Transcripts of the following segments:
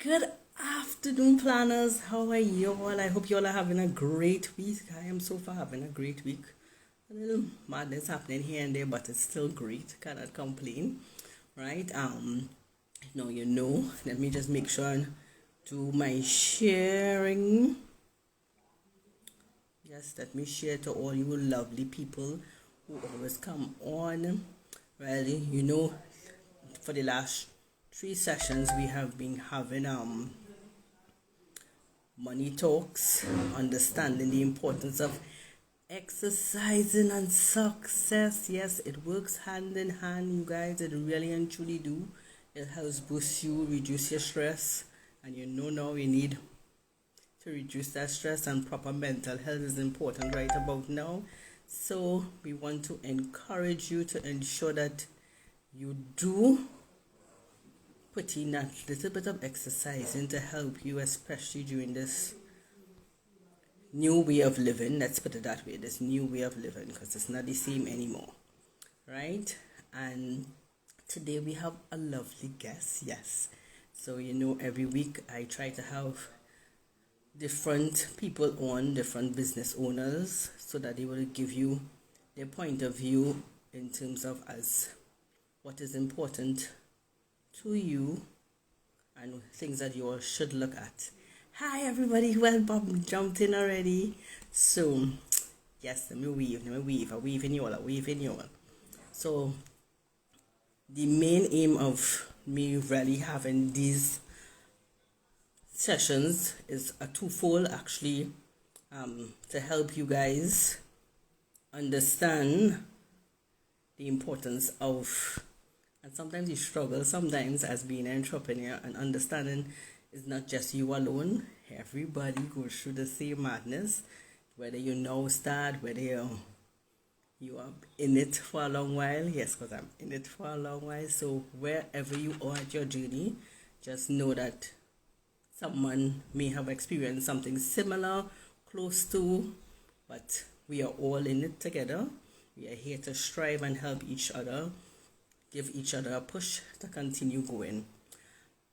Good afternoon, planners. How are you all? I hope you all are having a great week. I am so far having a great week. A little madness happening here and there, but it's still great. Cannot complain, right? Now you know. Let me just make sure and do my sharing. Yes, let me share to all you lovely people who always come on. Really, for the last 3 sessions we have been having money talks, understanding the importance of exercising and success. Yes, it works hand in hand, you guys. It really and truly do. It helps boost you, reduce your stress, and now you need to reduce that stress, and proper mental health is important right about now. So we want to encourage you to ensure that you do put in that little bit of exercising to help you, especially during this new way of living. Let's put it that way, this new way of living, because it's not the same anymore, right? And today we have a lovely guest. Yes, so every week I try to have different people on, different business owners, so that they will give you their point of view in terms of as what is important to you and things that you all should look at. Hi everybody, well, Bob jumped in already. So yes, let me weave. I'm weaving you all. So the main aim of me really having these sessions is a twofold, actually, to help you guys understand the importance of, and sometimes you struggle sometimes as being an entrepreneur, and understanding is not just you alone. Everybody goes through the same madness, whether you now start, whether you are in it for a long while. Yes, because I'm in it for a long while. So wherever you are at your journey, just know that someone may have experienced something similar, close to, but we are all in it together. We are here to strive and help each other, give each other a push to continue going.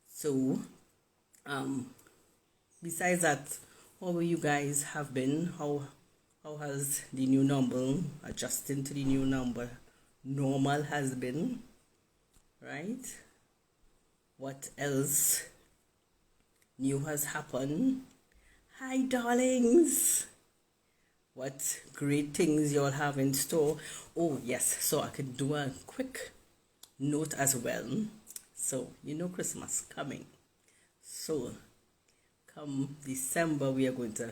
So, besides that, how you guys have been? How has the new number, adjusting to the new number, normal has been, right? What else new has happened? Hi, darlings. What great things you all have in store. Oh, yes. So I could do a quick note as well. So, Christmas coming. So, come December, we are going to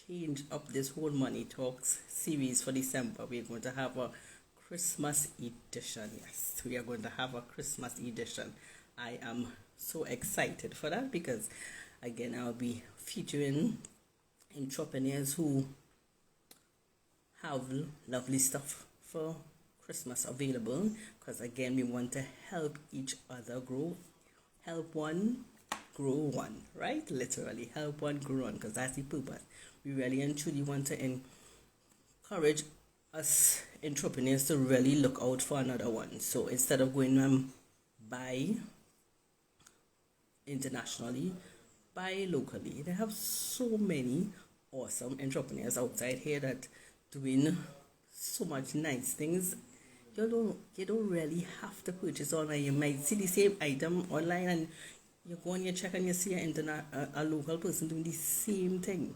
change up this whole Money Talks series for December. We are going to have a Christmas edition. Yes, we are going to have a Christmas edition. I am so excited for that because, again, I'll be featuring entrepreneurs who have lovely stuff for Christmas available, because again we want to help each other grow, help one grow one, right? Literally help one grow one, because that's the purpose. We really and truly want to encourage us entrepreneurs to really look out for another one. So instead of going and buy internationally, buy locally. They have so many awesome entrepreneurs outside here that doing so much nice things. You don't really have to purchase online. You might see the same item online, and you go and you check and you see a local person doing the same thing.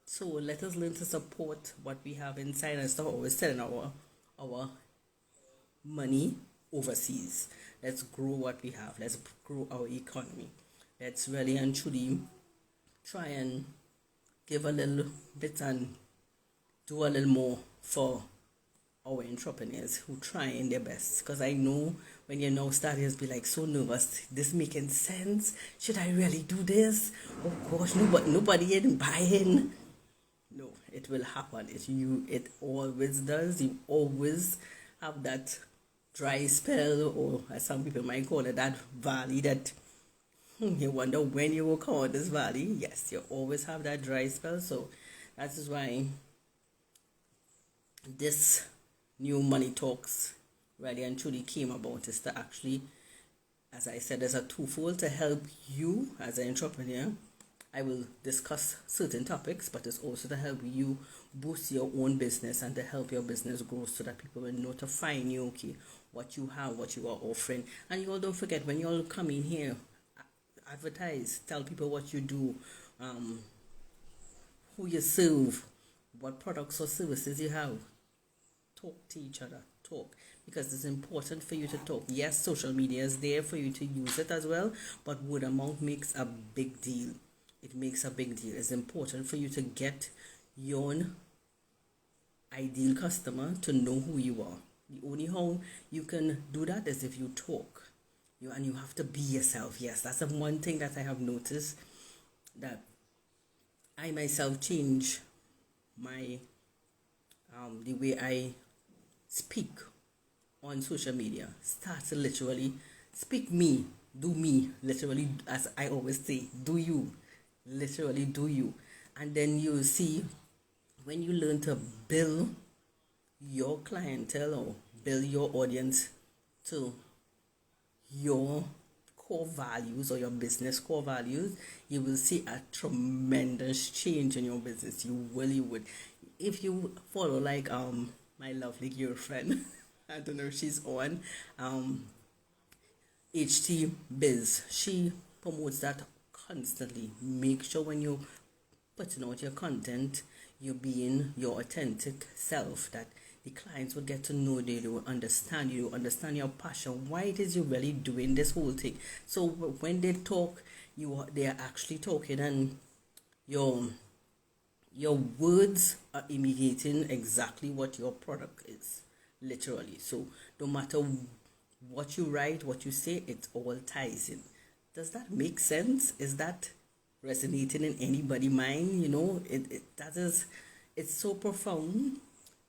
So let us learn to support what we have inside and stop always selling our money overseas. Let's grow what we have. Let's grow our economy. Let's really and truly try and give a little bit and do a little more for our entrepreneurs who trying their best. Because I know when you now start, you'll be like so nervous. This making sense? Should I really do this? Oh gosh, nobody in buying. No, it will happen. It always does. You always have that dry spell, or as some people might call it, that valley that you wonder when you will come out this valley. Yes, you always have that dry spell. So that is why this new Money Talks really and truly came about, is to actually As I said, there's a twofold to help you as an entrepreneur. I will discuss certain topics, but it's also to help you boost your own business and to help your business grow so that people will know to find you, okay, what you have, what you are offering. And you all don't forget, when you all come in here, advertise, tell people what you do, who you serve, what products or services you have. Talk to each other, talk, because it's important for you to talk. Yes, social media is there for you to use it as well, but word of mouth makes a big deal. It makes a big deal. It's important for you to get your ideal customer to know who you are. The only how you can do that is if you talk. And you have to be yourself. Yes, that's the one thing that I have noticed, that I myself change my the way I speak on social media. Start to literally speak me, do me, literally, as I always say, do you, literally do you. And then you see, when you learn to build your clientele or build your audience to your core values or your business core values, you will see a tremendous change in your business. You really would. If you follow like my lovely girlfriend, I don't know if she's on, HT Biz, she promotes that constantly. Make sure when you're putting out your content, you're being your authentic self, that the clients will get to know you, they will understand you, understand your passion, why it is you're really doing this whole thing. So when they talk, they are actually talking, and your words are imitating exactly what your product is, literally. So no matter what you write, what you say, it all ties in. Does that make sense? Is that resonating in anybody's mind? It's so profound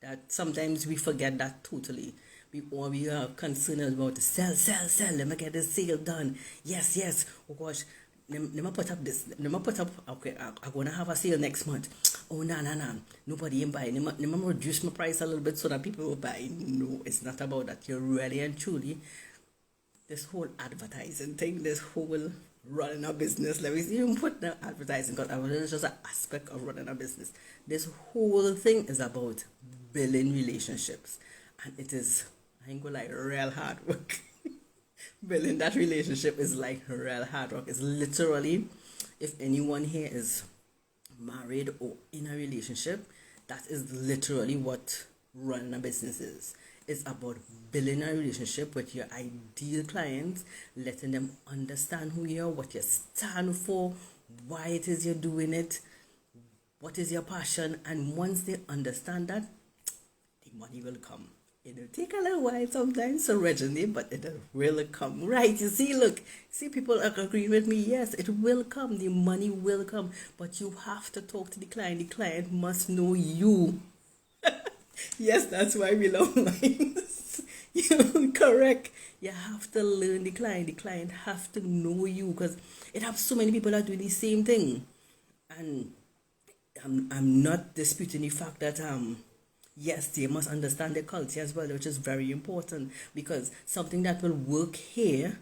that sometimes we forget that totally. We are concerned about sell, let me get this sale done. Yes, oh gosh, let me put up this, okay, I'm gonna have a sale next month. Oh, nah, nobody ain't buying. Let me reduce my price a little bit so that people will buy. No, it's not about that. You're really and truly, this whole advertising thing, this whole running a business, let me even put the advertising, because advertising is just an aspect of running a business. This whole thing is about building relationships, and it is, I ain't gonna lie, real hard work. Building that relationship is like real hard work. It's literally, if anyone here is married or in a relationship, that is literally what running a business is. It's about building a relationship with your ideal clients, letting them understand who you are, what you stand for, why it is you're doing it, what is your passion. And once they understand that, the money will come. It'll take a little while sometimes, originally, but it will come. Right, you see, look, see, people are agreeing with me. Yes, it will come. The money will come. But you have to talk to the client. The client must know you. Yes, that's why we love lines. Correct. You have to learn the client. The client have to know you, because it have so many people that do the same thing. And I'm not disputing the fact that yes, they must understand the culture as well, which is very important, because something that will work here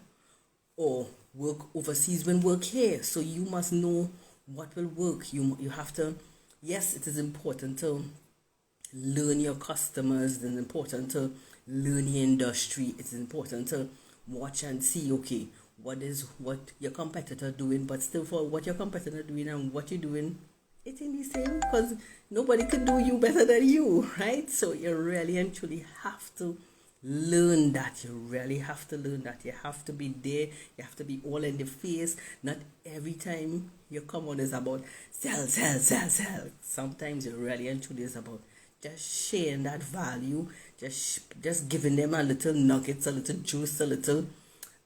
or work overseas will work here. So you must know what will work. You have to, yes, it is important to learn your customers. It's important to learn the industry. It's important to watch and see, okay, what your competitor doing, but still for what your competitor doing and what you're doing, it's in the same, because nobody could do you better than you, right? So you really and truly have to learn that. You really have to learn that. You have to be there. You have to be all in the face. Not every time you come on is about sell. Sometimes you really and truly is about just sharing that value, just giving them a little nuggets, a little juice, a little,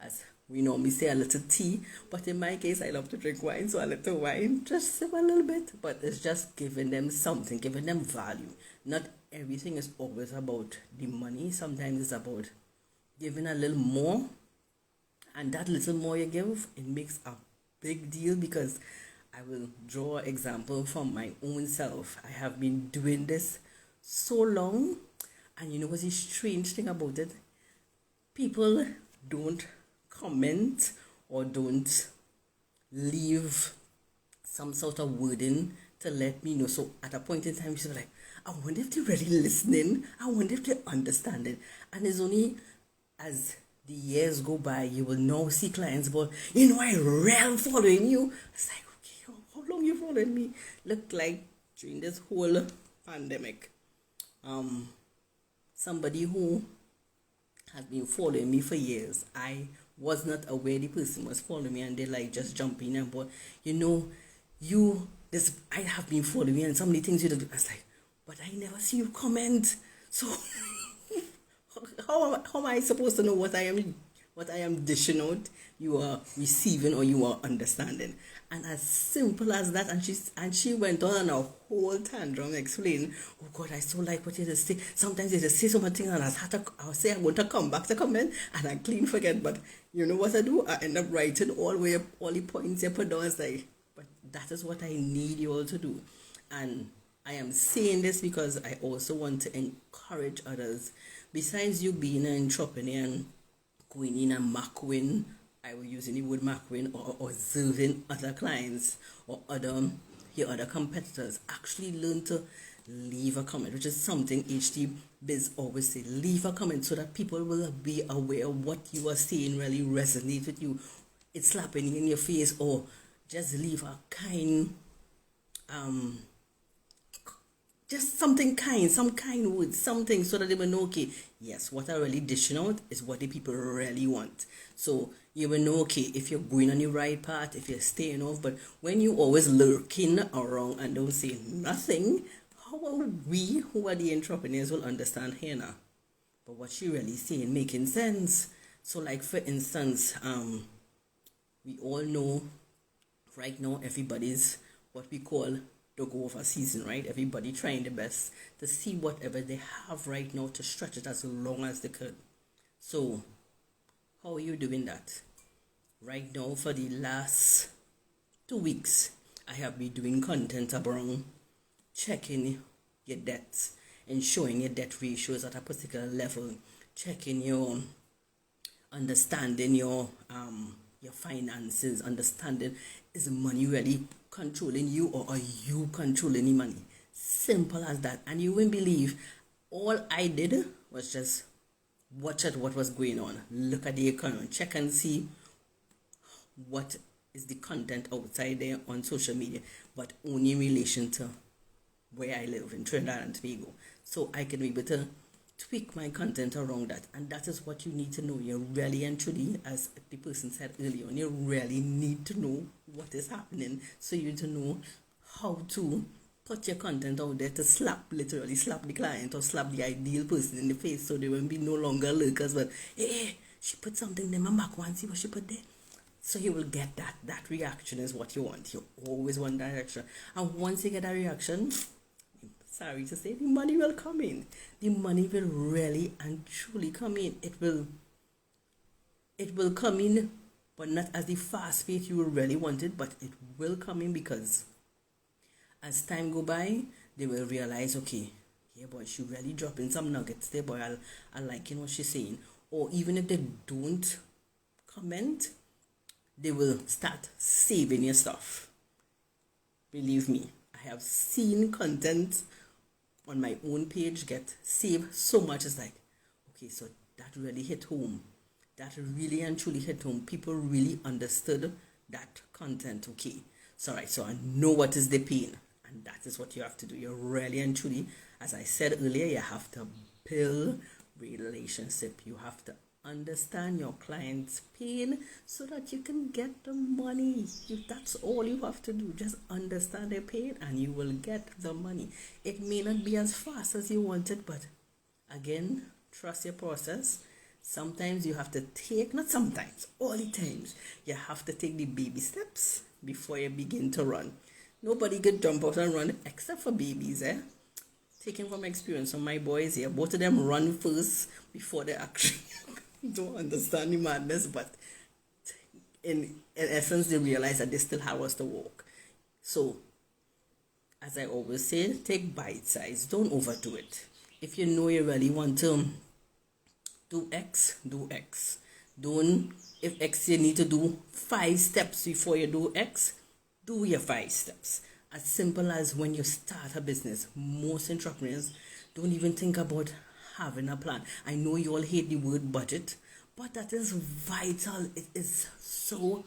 as we normally say, a little tea. But in my case, I love to drink wine, so a little wine, just sip a little bit. But it's just giving them something, giving them value. Not everything is always about the money. Sometimes it's about giving a little more, and that little more you give, it makes a big deal. Because I will draw an example from my own self. I have been doing this so long, and you know what's the strange thing about it? People don't comment or don't leave some sort of wording to let me know. So at a point in time, she's like, I wonder if they're really listening. I wonder if they're understanding. And it's only as the years go by, you will now see clients, but I really following you. It's like, okay, how long you following me? Look like during this whole pandemic, somebody who has been following me for years, I was not aware the person was following me, and they like just jump in and but I have been following you and so many things you do. I was like, but I never see you comment. So how am I supposed to know what I am dishing out, you are receiving or you are understanding? And as simple as that, and she went on a whole tantrum explaining, oh God, I so like what you just say. Sometimes you just say so much things and I'll say I'm going to come back to comment and I clean forget. But you know what I do? I end up writing all the points you put down. It's like, but that is what I need you all to do. And I am saying this because I also want to encourage others. Besides you being an entrepreneur and going in and macroing, I will use the word macroing, or observing other clients or your other competitors, actually learn to leave a comment, which is something HD Biz always say. Leave a comment so that people will be aware of what you are saying really resonates with you. It's slapping in your face, or just leave a kind just something kind, some kind words, something so that they will know, okay, yes, what I really dishing out is what the people really want. So you will know, okay, if you're going on the right path, if you're staying off. But when you always lurking around and don't say nothing, how are we, who are the entrepreneurs, will understand here now? But what she really saying making sense. So like for instance, we all know right now everybody's what we call the go of a season, right? Everybody trying their best to see whatever they have right now to stretch it as long as they could. So how are you doing that? Right now, for the last 2 weeks, I have been doing content around checking your debts and showing your debt ratios at a particular level, checking your understanding your finances, understanding, is the money really controlling you or are you controlling the money? Simple as that. And you won't believe, all I did was just watch at what was going on, look at the economy, check and see what is the content outside there on social media, but only in relation to where I live in Trinidad and Tobago. So I can be able to tweak my content around that. And that is what you need to know. You really and truly, as the person said earlier on, you really need to know what is happening, so you to know how to put your content out there to literally slap the client or slap the ideal person in the face, so they won't be no longer lurkers, but hey, she put something there, my back one, see what she put there. So you will get that. That reaction is what you want. You always want that reaction. And once you get that reaction, sorry to say, the money will come in. The money will really and truly come in. It will come in, but not as the fast pace you will really want it, but it will come in, because as time go by, they will realize, okay, yeah boy, she really dropping some nuggets there, boy, I liking what she's saying. Or even if they don't comment, they will start saving your stuff. Believe me, I have seen content on my own page get saved so much. It's like, okay, so that really hit home. That really and truly hit home. People really understood that content. Okay, so right, so I know what is the pain, and that is what you have to do. You really and truly, as I said earlier, you have to build relationship. You have to understand your client's pain so that you can get the money. That's all you have to do. Just understand their pain and you will get the money. It may not be as fast as you want it, but again, trust your process. Sometimes you have to take, not sometimes, all the times, you have to take the baby steps before you begin to run. Nobody could jump out and run except for babies, Taking from experience on my boys here, both of them run first before they actually don't understand the madness, but in essence they realize that they still have us to walk. So as I always say, take bite size, don't overdo it. If you know you really want to do X, Don't, if X you need to do 5 steps before you do X, do your 5 steps. As simple as when you start a business, most entrepreneurs don't even think about having a plan. I know you all hate the word budget, but that is vital. It is so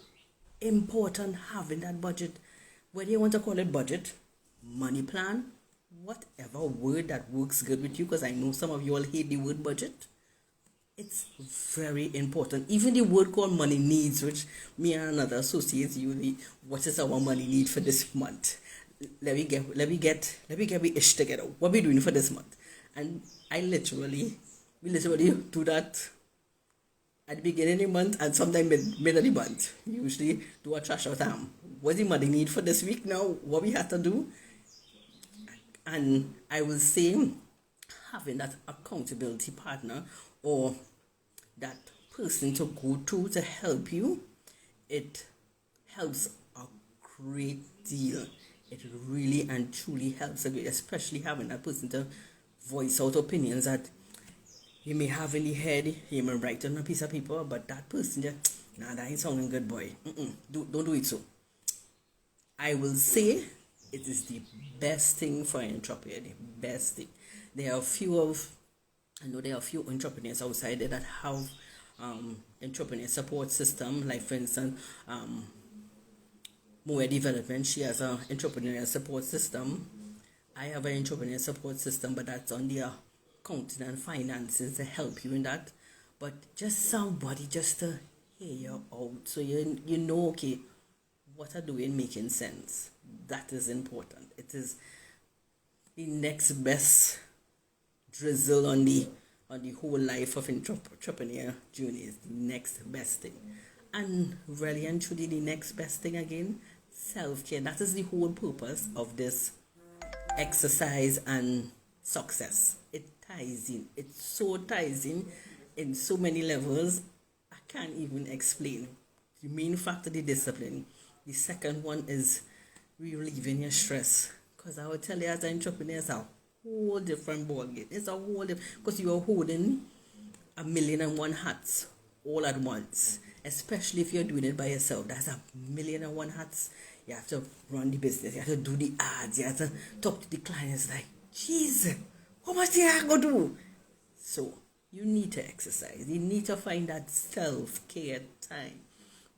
important having that budget. Whether you want to call it budget, money plan, whatever word that works good with you, because I know some of you all hate the word budget. It's very important. Even the word called money needs, which me and another associates use, what is our money need for this month? Let me get we ish together. What we doing for this month? And we literally do that at the beginning of the month and sometimes mid of the month. We usually do a trash out time. What's the money need for this week now? What we have to do? And I will say having that accountability partner or that person to go to help you, it helps a great deal. It really and truly helps a great, especially having that person to voice out opinions that you may have in the head, you may write on a piece of paper, but that person just, nah, that ain't sounding good, boy. Don't do it so. I will say it is the best thing for an entrepreneur, the best thing. I know there are a few entrepreneurs outside there that have entrepreneur support system, like for instance, More Development, she has an entrepreneur support system. I have an entrepreneur support system, but that's on the accounting and finances to help you in that. But just somebody just to hear you out, so you know, okay, what are doing making sense. That is important. It is the next best drizzle on the whole life of entrepreneur journey. Is the next best thing. And really and truly the next best thing again, self-care. That is the whole purpose of this exercise and success. It ties in. It so ties in so many levels. I can't even explain. The main factor, the discipline. The second one is relieving your stress. Because I will tell you, as an entrepreneur, it's a whole different ballgame. It's a whole different, because you are holding 1,000,001 hats all at once. Especially if you're doing it by yourself. That's 1,000,001 hats. You have to run the business. You have to do the ads. You have to talk to the clients. Like, jeez, how much do I go do? So you need to exercise. You need to find that self-care time.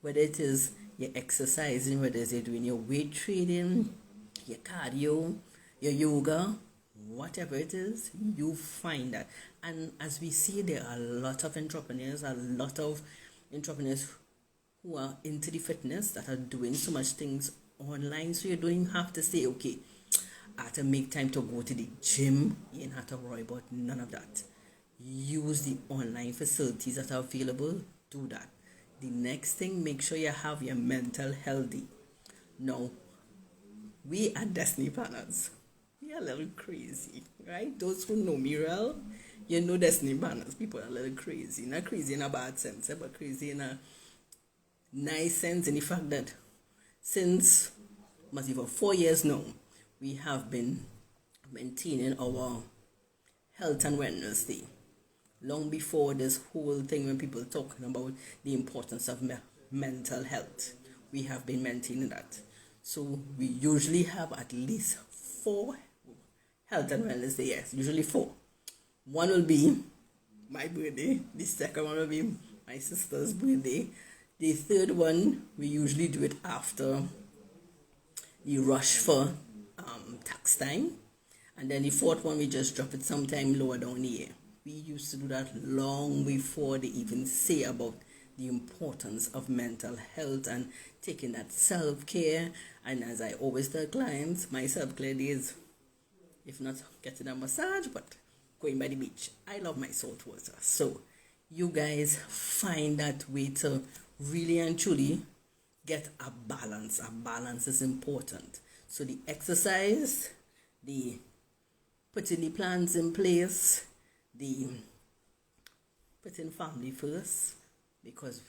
Whether it is you're exercising, whether it's you're doing your weight training, your cardio, your yoga, whatever it is, you find that. And as we see, there are a lot of entrepreneurs who are into the fitness that are doing so much things online. So you don't even have to say, okay, I have to make time to go to the gym. You don't have to worry about none of that. Use the online facilities that are available. Do that. The next thing, make sure you have your mental healthy. Now, we are Destiny Planners. We are a little crazy, right? Those who know me well, you know Destiny Planners. People are a little crazy. Not crazy in a bad sense, but crazy in a nice sense, in the fact that since must even 4 years now, we have been maintaining our health and wellness day. Long before this whole thing when people talking about the importance of mental health, we have been maintaining that. So we usually have at least 4 health and wellness days. Yes, usually 4. One will be my birthday. The second one will be my sister's birthday. The third one, we usually do it after the rush for tax time. And then the fourth one, we just drop it sometime lower down the year. We used to do that long before they even say about the importance of mental health and taking that self-care. And as I always tell clients, my self-care is, if not getting a massage, but going by the beach. I love my salt water. So you guys find that way to really and truly get a balance. A balance is important. So the exercise, the putting the plans in place, the putting family first, because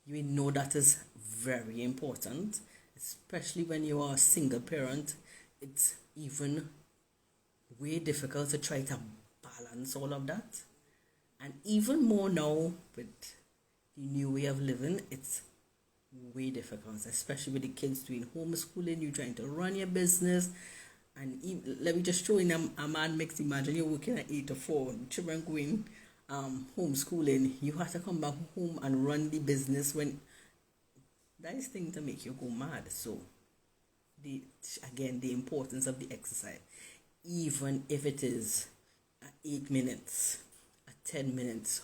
you know that is very important, especially when you are a single parent. It's even way difficult to try to balance all of that. And even more now with the new way of living, it's way difficult, especially with the kids doing homeschooling, you trying to run your business. And even, let me just throw in a mad mix. Imagine you're working at 8 to 4, children going homeschooling, you have to come back home and run the business. When that is thing to make you go mad. So the importance of the exercise, even if it is 8 minutes, 10 minutes,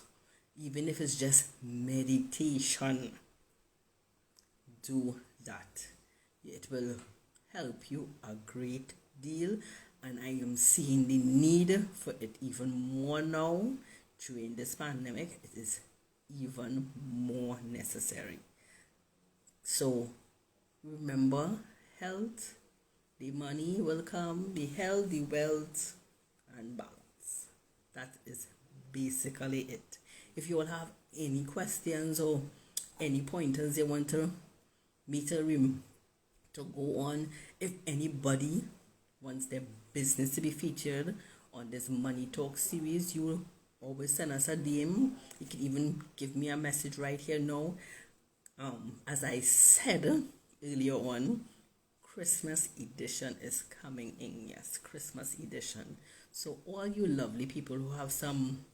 even if it's just meditation, do that. It will help you a great deal, and I am seeing the need for it even more now. During this pandemic, it is even more necessary. So remember, health, the money will come, the health, the wealth, and balance. That is basically it. If you all have any questions or any pointers you want me to go on, if anybody wants their business to be featured on this Money Talk series, you always send us a DM. You can even give me a message right here now. As I said earlier on, Christmas edition is coming in. Yes, Christmas edition. So all you lovely people who have some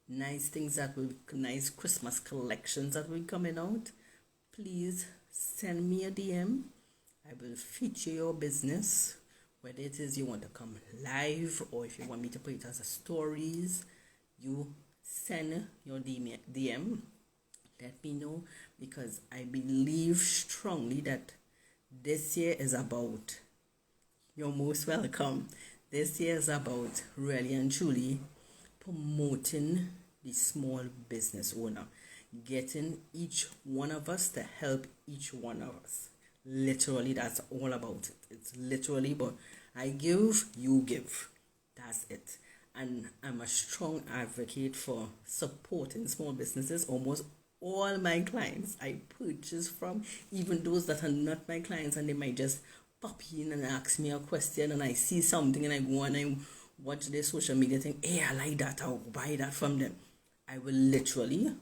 nice things nice Christmas collections that will be coming out, please send me a DM. I will feature your business, whether it is you want to come live or if you want me to put it as a stories. You send your DM. Let me know, because I believe strongly that this year is about, you're most welcome. This year is about really and truly promoting the small business owner, getting each one of us to help each one of us. Literally, that's all about it. It's literally, but I give, you give. That's it. And I'm a strong advocate for supporting small businesses. Almost all my clients I purchase from, even those that are not my clients, and they might just pop in and ask me a question, and I see something and I go and I watch their social media thing, hey, I like that, I'll buy that from them. I will literally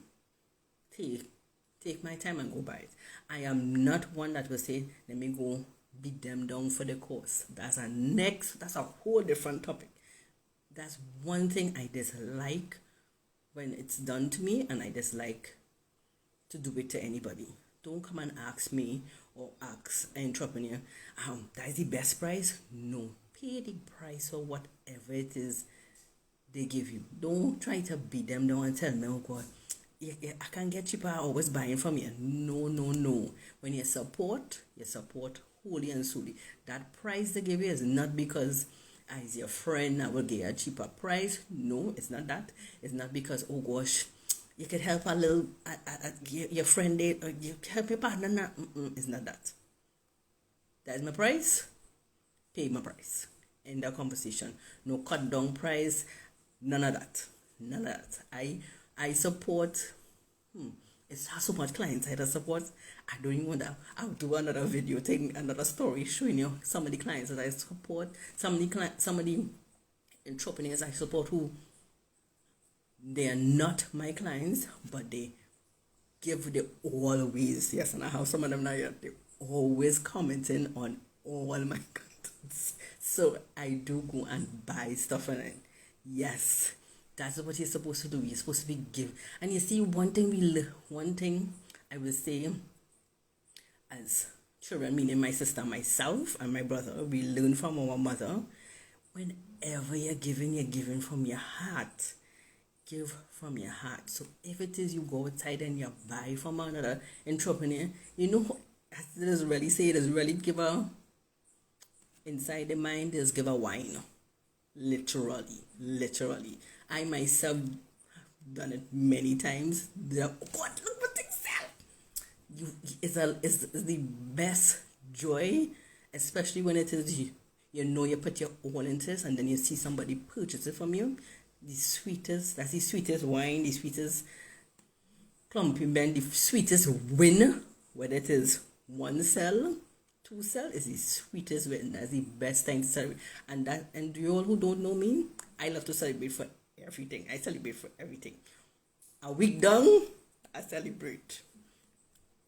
take my time and go buy it. I am not one that will say, let me go beat them down for the course. That's a whole different topic. That's one thing I dislike when it's done to me, and I dislike to do it to anybody. Don't come and ask me or ask an entrepreneur, that is the best price. No, pay the price or whatever it is they give you. Don't try to beat them down and tell me, oh God, I can get cheaper, I always buying from you. No. When you support wholly and solely. That price they give you is not because as your friend I will get a cheaper price. No, it's not that. It's not because, oh gosh, you could help a little your friend date, or you help your partner. Not. It's not that. That's my price. Pay my price. End the conversation. No cut down price. None of that. I support. It's so much clients I support. I don't even want to. I'll do another video, taking another story, showing you some of the clients that I support. Some of the entrepreneurs I support who they are not my clients, but they give the always. Yes, and I have some of them now. They always commenting on all my contents. So I do go and buy stuff, and yes. That's what you're supposed to do. You're supposed to be give. And you see, one thing I will say, as children, meaning my sister, myself, and my brother, we learn from our mother. Whenever you're giving from your heart. Give from your heart. So if it is you go outside and you buy from another entrepreneur, you know, as it is really say, it is really give a, inside the mind is give a wine. Literally. I myself have done it many times. God, look what they sell. It's the best joy, especially when it is you put your all into it, and then you see somebody purchase it from you. That's the sweetest wine, the sweetest clumping band, the sweetest win, whether it is one sell, two sell, is the sweetest win. That's the best time to celebrate. And you all who don't know me, I love to celebrate for everything. I celebrate for everything. A week down, I celebrate.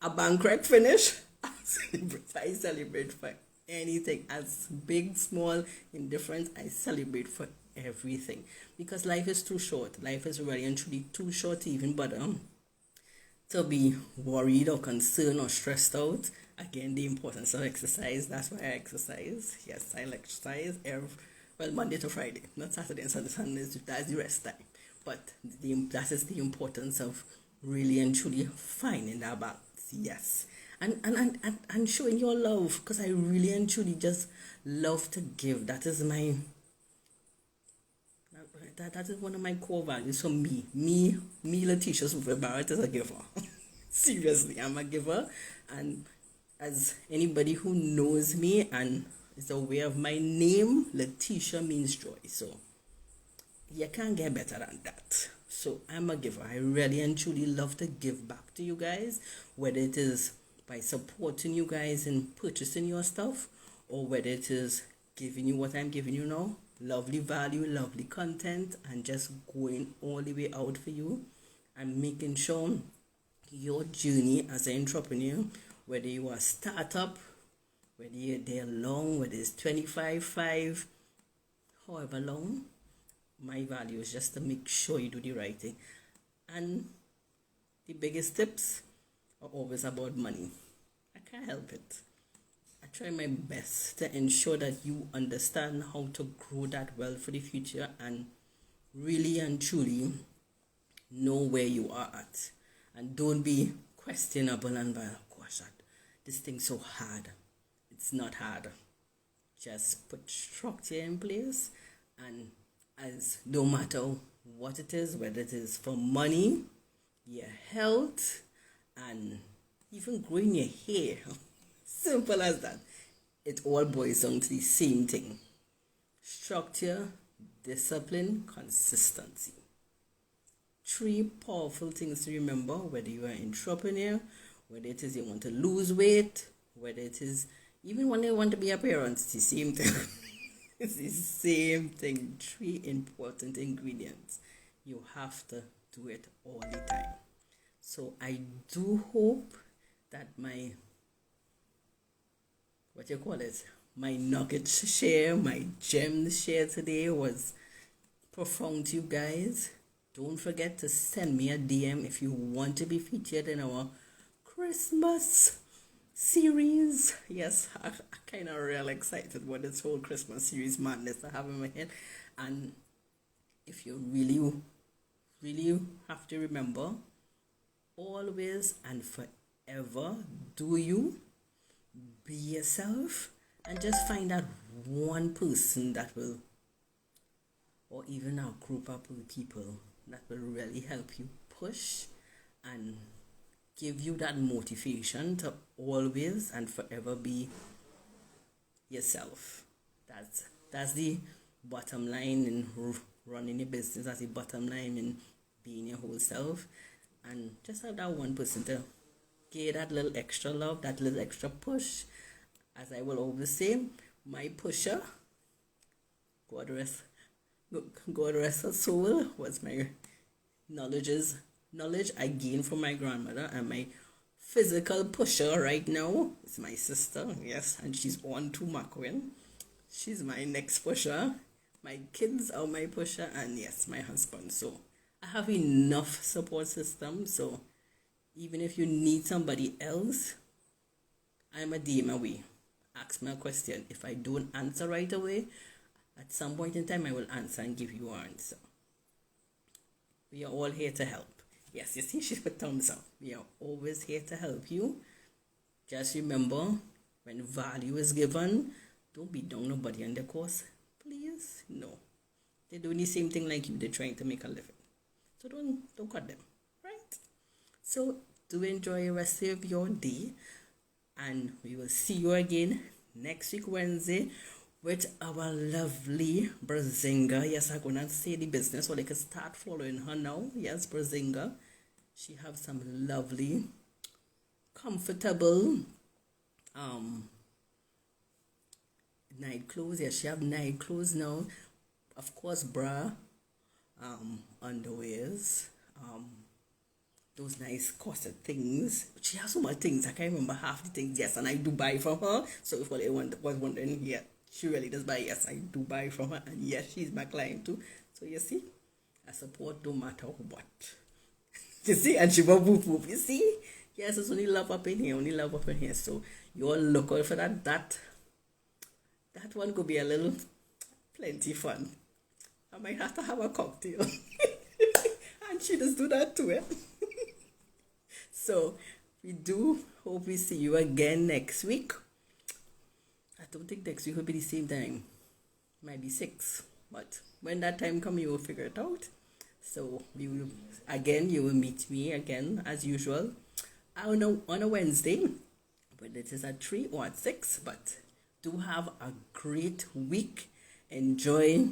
A banquet finish, I celebrate. I celebrate for anything, as big, small, indifferent. I celebrate for everything because life is too short. Life is really and truly too short to even bother to be worried or concerned or stressed out. Again, the importance of exercise. That's why I exercise. Yes, I exercise Monday to Friday, not Saturday and Sunday. Sundays, that's the rest time. But that is the importance of really and truly finding that balance. Yes. And showing your love, because I really and truly just love to give. That is that is one of my core values for me. Me, Letetia Superville-Barratt is a giver. Seriously, I'm a giver. And as anybody who knows me and is aware of my name, Letetia means joy. So you can't get better than that. So I'm a giver. I really and truly love to give back to you guys, whether it is by supporting you guys in purchasing your stuff, or whether it is giving you what I'm giving you now, lovely value, lovely content, and just going all the way out for you and making sure your journey as an entrepreneur, whether you are a startup, whether you're there long, whether it's 25, 5, however long, my value is just to make sure you do the right thing. And the biggest tips are always about money. I can't help it. I try my best to ensure that you understand how to grow that wealth for the future and really and truly know where you are at. And don't be questionable and gosh, this thing's so hard. It's not hard. Just put structure in place, and as no matter what it is, whether it is for money, your health, and even growing your hair, simple as that, it all boils down to the same thing: structure, discipline, consistency. 3 powerful things to remember, whether you are an entrepreneur, whether it is you want to lose weight, whether it is even when you want to be a parent. It's the same thing. It's the same thing. 3 important ingredients. You have to do it all the time. So I do hope that my nuggets share, my gems share today was profound to you guys. Don't forget to send me a DM if you want to be featured in our Christmas series. Yes, I'm kind of real excited about this whole Christmas series madness I have in my head. And if you really have to remember, always and forever, do you be yourself, and just find that one person that will, or even a group of people that will really help you push and give you that motivation to always and forever be yourself. That's the bottom line in running a business. That's the bottom line in being your whole self. And just have that one person to get that little extra love, that little extra push. As I will always say, my pusher, God rest her soul, was my knowledge I gained from my grandmother, and my physical pusher right now is my sister. Yes, and she's on to Macwin. She's my next pusher. My kids are my pusher, and yes, my husband. So I have enough support system. So even if you need somebody else, I'm a DM away. Ask me a question. If I don't answer right away, at some point in time I will answer and give you an answer. We are all here to help. Yes, you see, she put thumbs up. We are always here to help you. Just remember, when value is given, don't be down nobody on the course. Please, no. They're doing the same thing like you. They're trying to make a living. So don't cut them, right? So do enjoy the rest of your day, and we will see you again next week Wednesday with our lovely Brazinga. Yes, I'm gonna say the business so they can start following her now. Yes, Brazinga. She have some lovely, comfortable night clothes. Yes, she have night clothes now. Of course, bra, underwears, those nice corset things. She has so much things. I can't remember half the things. Yes, and I do buy from her. So if anyone was wondering, yeah, she really does buy. Yes, I do buy from her. And yes, she's my client too. So you see, I support no matter what. You see, and she will whoop whoop. You see? Yes, it's only love up in here, only love up in here. So you all look out for that. That one could be a little plenty fun. I might have to have a cocktail. And she does do that too, eh? So we do hope we see you again next week. I don't think next week will be the same time. Might be 6. But when that time comes, you will figure it out. So you will meet me again as usual on a Wednesday, whether it is at 3 or at 6. But do have a great week. Enjoy.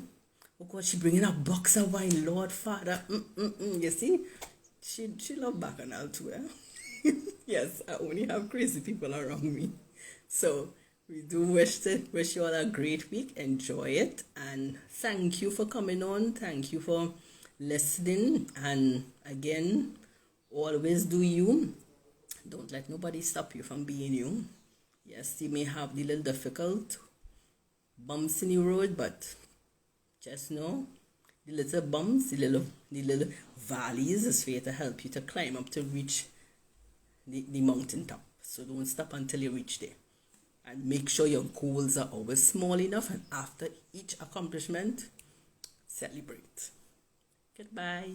Oh God, she bringing a box of wine, Lord Father. You see, she love bacchanal too. Eh? Yes, I only have crazy people around me. So we do wish you all a great week. Enjoy it, and thank you for coming on. Thank you for listening. And again, always do you. Don't let nobody stop you from being you. Yes, you may have the little difficult bumps in the road, but just know the little bumps, the little valleys is here to help you to climb up to reach the mountain top. So don't stop until you reach there. And make sure your goals are always small enough, and after each accomplishment, celebrate. Goodbye.